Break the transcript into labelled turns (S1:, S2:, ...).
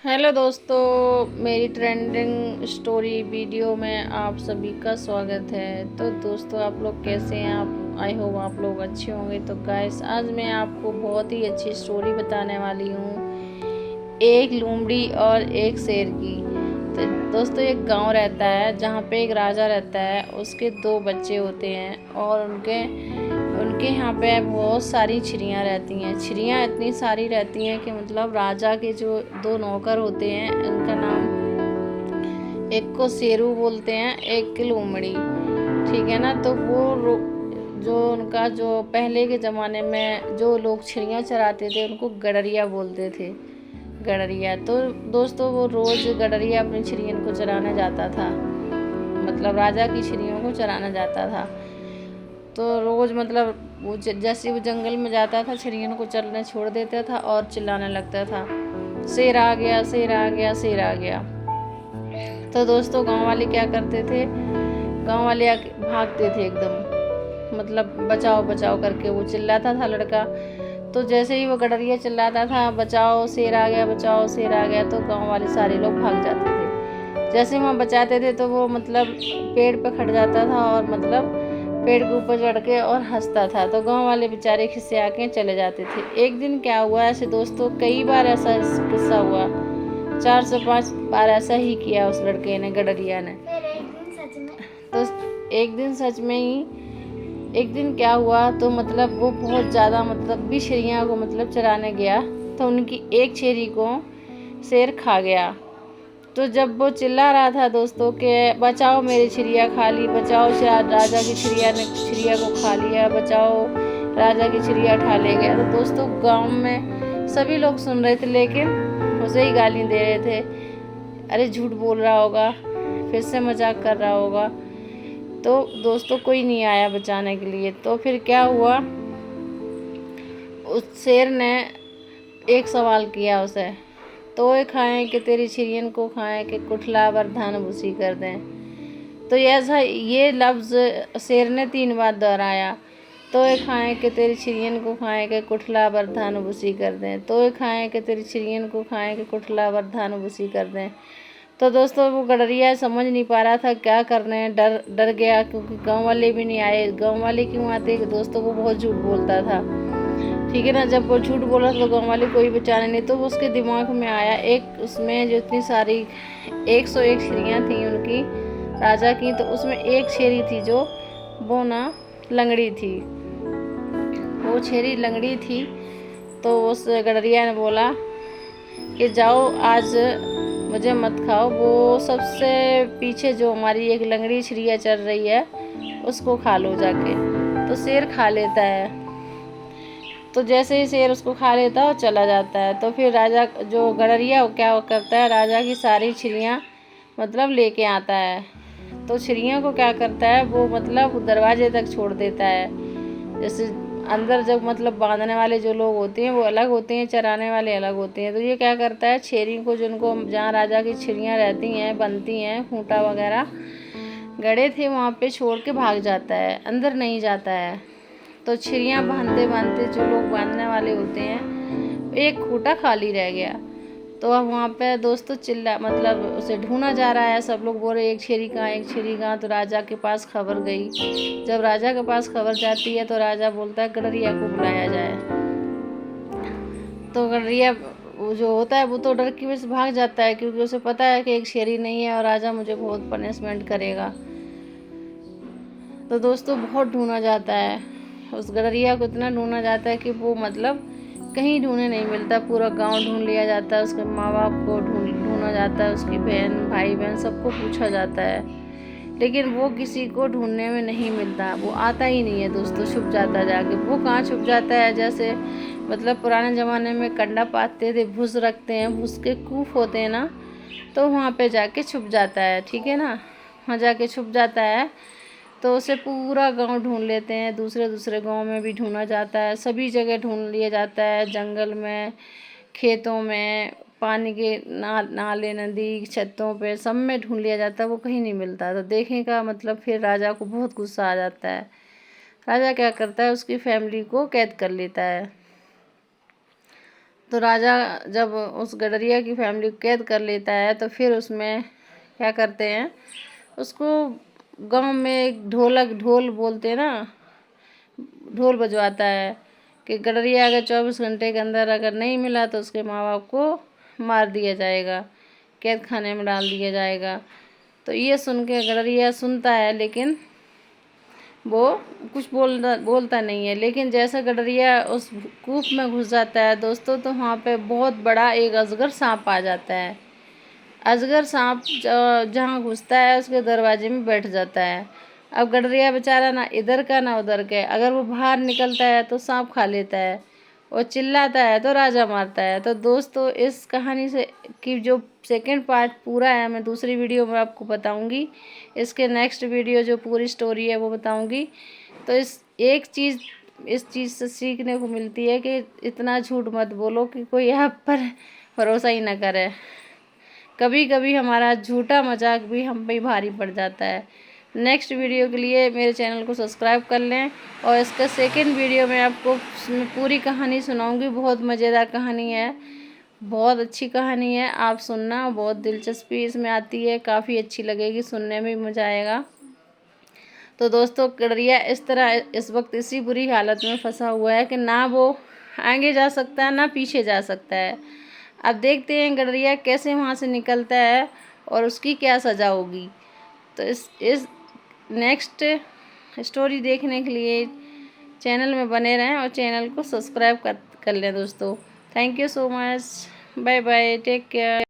S1: Hello दोस्तों, मेरी trending story video में आप सभी का स्वागत है। तो दोस्तों, आप लोग कैसे हैं? आप आई होप आप लोग अच्छे होंगे। तो गाइस, आज मैं आपको बहुत ही अच्छी स्टोरी बताने वाली हूँ, एक लोमड़ी और एक शेर की। तो दोस्तों, एक गांव रहता है जहाँ पे एक राजा रहता है। उसके दो बच्चे होते हैं और उनके उनके यहाँ पे बहुत सारी चिड़ियाँ रहती हैं। चिड़ियाँ इतनी सारी रहती हैं कि मतलब राजा के जो दो नौकर होते हैं, उनका नाम, एक को शेरू बोलते हैं, एक की लोमड़ी, ठीक है ना। तो वो जो उनका जो पहले के ज़माने में जो लोग चिड़ियाँ चराते थे उनको गडरिया बोलते थे, गडरिया। तो दोस्तों, वो रोज़ गडरिया अपनी चिड़ियों को चराने जाता था, मतलब राजा की चिड़ियों को चराना जाता था। तो रोज़ मतलब वो जैसे वो जंगल में जाता था, चिड़ियों को चलने छोड़ देता था और चिल्लाने लगता था, शेर आ गया, शेर आ गया, शेर आ गया। तो दोस्तों, गांव वाले क्या करते थे, गांव वाले भागते थे एकदम, मतलब बचाओ बचाओ करके। वो चिल्लाता था लड़का, तो जैसे ही वो गडरिया चिल्लाता था, बचाओ शेर आ गया, बचाओ शेर आ गया, तो गांव वाले सारे लोग भाग जाते थे। जैसे वहाँ बचाते थे तो वो मतलब पेड़ पे खड़ जाता था और मतलब पेड़ के ऊपर चढ़ के और हंसता था। तो गांव वाले बेचारे खिस्से आके चले जाते थे। एक दिन क्या हुआ, ऐसे दोस्तों कई बार ऐसा किस्सा हुआ, 4 से 5 बार ऐसा ही किया उस लड़के ने, गडरिया ने। तो एक दिन सच में ही, एक दिन क्या हुआ, तो मतलब वो बहुत ज़्यादा मतलब भी चिड़िया को मतलब चराने गया, तो उनकी एक चिड़ी को शेर खा गया। तो जब वो चिल्ला रहा था दोस्तों कि बचाओ मेरी चिड़िया खा ली, बचाओ राजा की चिड़िया ने चिड़िया को खा लिया, बचाओ राजा की चिड़िया खा ले गया। तो दोस्तों, गांव में सभी लोग सुन रहे थे, लेकिन उसे ही गाली दे रहे थे, अरे झूठ बोल रहा होगा, फिर से मजाक कर रहा होगा। तो दोस्तों, कोई नहीं आया बचाने के लिए। तो फिर क्या हुआ, उस शेर ने एक सवाल किया उसे, तोय खाएं कि तेरी चिड़ियन को खाएं कि कुठला वरधान भूसी कर दें। तो ऐसा ये लफ्ज़ शेर ने 3 बार दोहराया, तोय खाएं कि तेरी चिड़ियन को खाएं कि कुठला वरधान भूसी कर दें, तोय खाएं कि तेरी चिड़ियन को खाएं कि कुठला वरधान भूसी कर दें। तो दोस्तों, वो गडरिया समझ नहीं पा रहा था क्या करने, डर डर गया, क्योंकि गांव वाले भी नहीं आए। गांव वाले क्यों आते दोस्तों, वो बहुत झूठ बोलता था, ठीक है ना। जब वो झूठ बोला तो गांव वाले कोई बचाने नहीं। तो उसके दिमाग में आया, एक उसमें जो इतनी सारी 101 चिड़ियाँ थी उनकी राजा की, तो उसमें एक छेरी थी जो वो ना लंगड़ी थी, वो छेरी लंगड़ी थी। तो उस गडरिया ने बोला कि जाओ आज मुझे मत खाओ, वो सबसे पीछे जो हमारी एक लंगड़ी चिड़िया चल रही है उसको खा लो जाके। तो शेर खा लेता है। तो जैसे ही शेर उसको खा लेता है और चला जाता है। तो फिर राजा जो गडरिया क्या करता है, राजा की सारी चिड़ियाँ मतलब लेके आता है। तो चिड़ियों को क्या करता है वो, मतलब दरवाजे तक छोड़ देता है। जैसे अंदर जब मतलब बांधने वाले जो लोग होते हैं वो अलग होते हैं, चराने वाले अलग होते हैं। तो ये क्या करता है, छेरी को, जिनको जहाँ राजा की चिड़ियाँ रहती हैं, बनती हैं, खूंटा वगैरह गड़े थे, वहाँ पे छोड़ के भाग जाता है, अंदर नहीं जाता है। तो चिड़ियाँ बांधते बांधते जो लोग बांधने वाले होते हैं, एक खूंटा खाली रह गया। तो अब वहाँ पे दोस्तों चिल्ला मतलब उसे ढूंढा जा रहा है, सब लोग बोल रहे एक छेरी कहाँ, एक छेरी कहाँ। तो राजा के पास खबर गई। जब राजा के पास खबर जाती है तो राजा बोलता है गडरिया को बुलाया जाए। तो गडरिया वो जो होता है वो तो डर की वजह से भाग जाता है, क्योंकि उसे पता है कि एक शेरी नहीं है और राजा मुझे बहुत पनिशमेंट करेगा। तो दोस्तों, बहुत ढूंढा जाता है, उस गडरिया को इतना ढूंढा जाता है कि वो मतलब कहीं ढूंढने नहीं मिलता। पूरा गांव ढूंढ लिया जाता है, उसके माँ बाप को ढूंढा जाता है, उसकी बहन भाई बहन सबको पूछा जाता है, लेकिन वो किसी को ढूंढने में नहीं मिलता। वो आता ही नहीं है दोस्तों, छुप जाता है जाके। वो कहाँ छुप जाता है, जैसे मतलब पुराने ज़माने में कंडा पाते थे, भूस रखते हैं, भूस के कूफ होते हैं ना, तो वहाँ पे जाके छुप जाता है, ठीक है ना। वहाँ जाके छुप जाता है। तो उसे पूरा गांव ढूंढ लेते हैं, दूसरे दूसरे गांव में भी ढूंढा जाता है, सभी जगह ढूंढ लिया जाता है, जंगल में, खेतों में, पानी के नाले नदी छतों पे, सब में ढूंढ लिया जाता है, वो कहीं नहीं मिलता। तो देखने का मतलब फिर राजा को बहुत गुस्सा आ जाता है। राजा क्या करता है, उसकी फैमिली को कैद कर लेता है। तो राजा जब उस गडरिया की फैमिली को कैद कर लेता है तो फिर उसमें क्या करते हैं, उसको गांव में एक ढोल बोलते हैं ना, ढोल बजवाता है कि गडरिया अगर 24 घंटे के अंदर अगर नहीं मिला तो उसके माँ बाप को मार दिया जाएगा, कैद खाने में डाल दिया जाएगा। तो ये सुन के गडरिया सुनता है, लेकिन वो कुछ बोलता नहीं है। लेकिन जैसा गडरिया उस कूप में घुस जाता है दोस्तों, तो वहाँ पे बहुत बड़ा एक अजगर सांप आ जाता है। अजगर सांप जहाँ घुसता है उसके दरवाजे में बैठ जाता है। अब गडरिया बेचारा ना इधर का ना उधर का, अगर वो बाहर निकलता है तो सांप खा लेता है, और चिल्लाता है तो राजा मारता है। तो दोस्तों इस कहानी से की जो सेकंड पार्ट पूरा है, मैं दूसरी वीडियो में आपको बताऊंगी। इसके नेक्स्ट वीडियो जो पूरी स्टोरी है वो बताऊंगी। तो इस चीज़ से सीखने को मिलती है कि इतना झूठ मत बोलो कि कोई आप पर भरोसा ही ना करे। कभी कभी हमारा झूठा मजाक भी हम पे भारी पड़ जाता है। नेक्स्ट वीडियो के लिए मेरे चैनल को सब्सक्राइब कर लें, और इसका सेकंड वीडियो में आपको पूरी कहानी सुनाऊंगी। बहुत मज़ेदार कहानी है, बहुत अच्छी कहानी है, आप सुनना। बहुत दिलचस्पी इसमें आती है, काफ़ी अच्छी लगेगी, सुनने में भी मज़ा आएगा। तो दोस्तों गडरिया इस तरह इस वक्त इसी बुरी हालत में फंसा हुआ है कि ना वो आगे जा सकता है ना पीछे जा सकता है। अब देखते हैं गडरिया कैसे वहाँ से निकलता है और उसकी क्या सज़ा होगी। तो इस नेक्स्ट स्टोरी देखने के लिए चैनल में बने रहें और चैनल को सब्सक्राइब कर लें दोस्तों। Thank you so much, bye bye, take care.